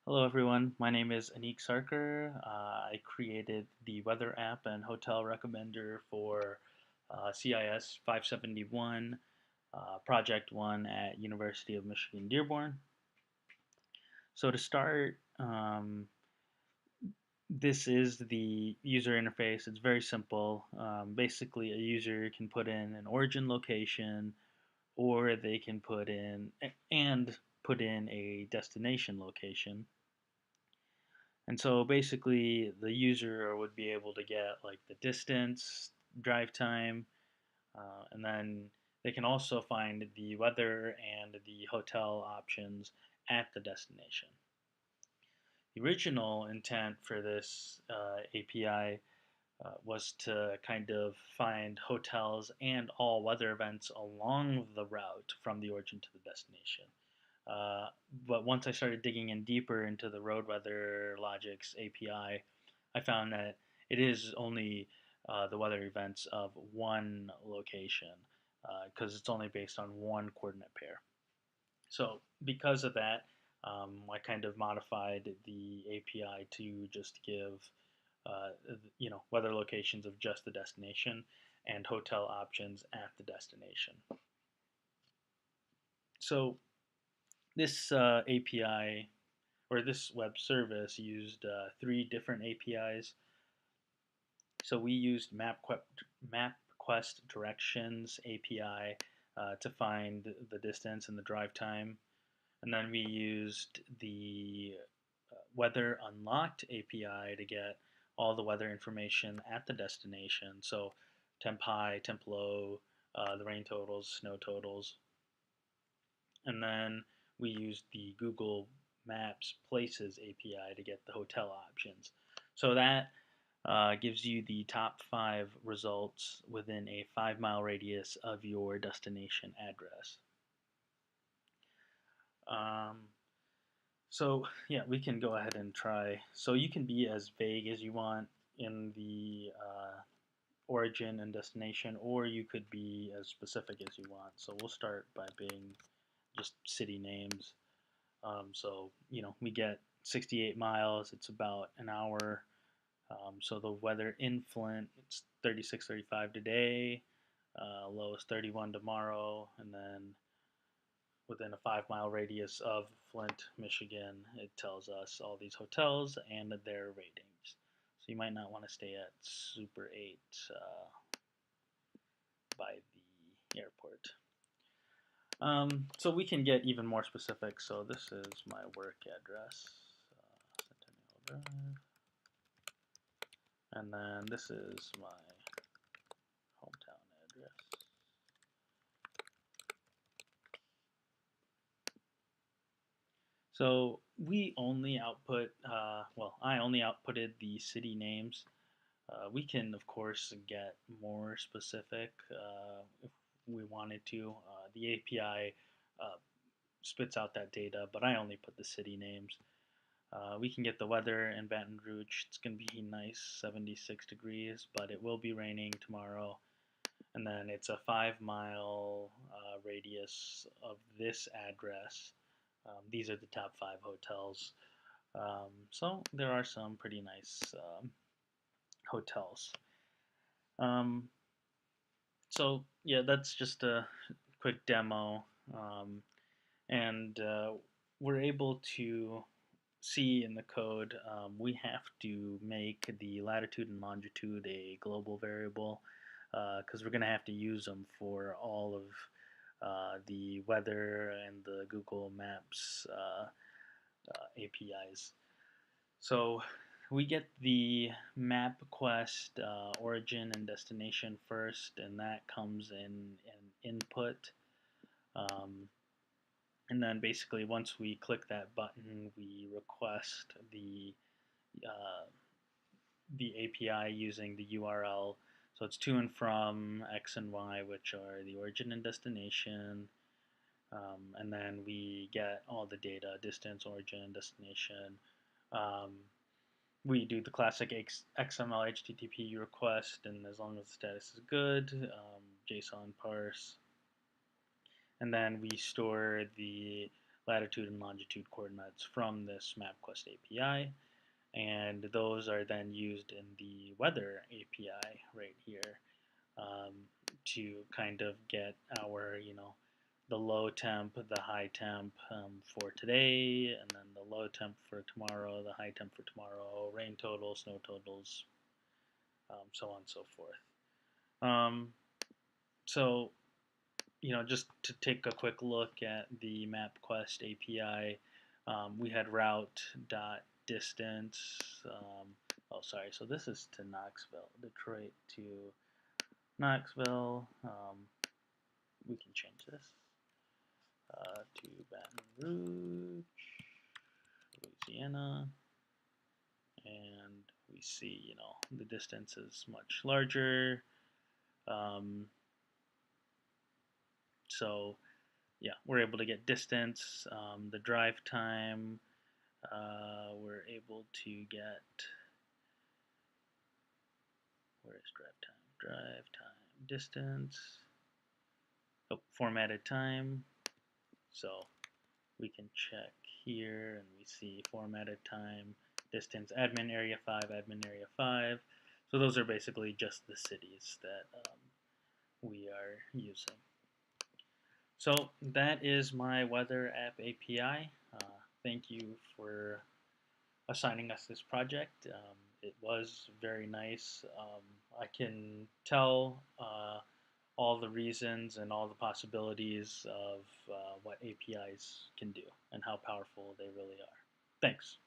Hello everyone, my name is Anik Sarker. I created the weather app and hotel recommender for CIS571, Project1 at University of Michigan Dearborn. So to start, this is the user interface. It's very simple. Basically, a user can put in an origin location, or they can put in a destination location. And so basically, the user would be able to get like the distance, drive time, and then they can also find the weather and the hotel options at the destination. The original intent for this API was to kind of find hotels and all weather events along the route from the origin to the destination. Uh, but once I started digging in deeper into the Road Weather Logics API, I found that it is only the weather events of one location because it's only based on one coordinate pair. So because of that, I kind of modified the API to just give weather locations of just the destination and hotel options at the destination. So this API or this web service used three different APIs. So we used MapQuest Directions API to find the distance and the drive time. And then we used the Weather Unlocked API to get all the weather information at the destination. So temp high, temp low, the rain totals, snow totals. And then we used the Google Maps Places API to get the hotel options. So that gives you the top 5 results within a 5-mile radius of your destination address. Um, so yeah, we can go ahead and try. So you can be as vague as you want in the origin and destination, or you could be as specific as you want. So we'll start by being just city names. So, we get 68 miles. It's about an hour. So the weather in Flint, it's 36, 35 today. Low is 31 tomorrow. And then within a 5-mile radius of Flint, Michigan, it tells us all these hotels and their ratings. So you might not want to stay at Super 8 by the airport. So we can get even more specific. So this is my work address, Centennial Drive, and then this is my hometown address. So we only output, I only outputted the city names. We can, of course, get more specific if we wanted to. The API spits out that data, but I only put the city names. We can get the weather in Baton Rouge. It's going to be nice, 76 degrees, but it will be raining tomorrow. And then it's a 5-mile radius of this address. These are the top 5 hotels. So there are some pretty nice hotels. So yeah, that's just a quick demo. And we're able to see in the code, we have to make the latitude and longitude a global variable because we're going to have to use them for all of the weather and the Google Maps APIs. So we get the MapQuest origin and destination first, and that comes in input. Um, and then basically once we click that button, we request uh, the API using the URL. So it's to and from X and Y, which are the origin and destination. And then we get all the data, distance, origin, destination. Um, we do the classic XML HTTP request, and as long as the status is good, JSON parse. And then we store the latitude and longitude coordinates from this MapQuest API, and those are then used in the weather API right here um, to kind of get our, the low temp, the high temp for today, and then the low temp for tomorrow, the high temp for tomorrow, rain totals, snow totals, so on and so forth. Um, so, just to take a quick look at the MapQuest API, we had route.distance. Oh, sorry. So this is to Knoxville, Detroit to Knoxville. We can change this to Baton Rouge, Louisiana, and we see, the distance is much larger. Um, so yeah, we're able to get distance, the drive time. We're able to get, where is drive time? Drive time, distance, oh, formatted time. So we can check here and we see formatted time, distance, admin area 5, admin area 5. So those are basically just the cities that we are using. So that is my weather app API. Thank you for assigning us this project. It was very nice. I can tell all the reasons and all the possibilities of what APIs can do and how powerful they really are. Thanks.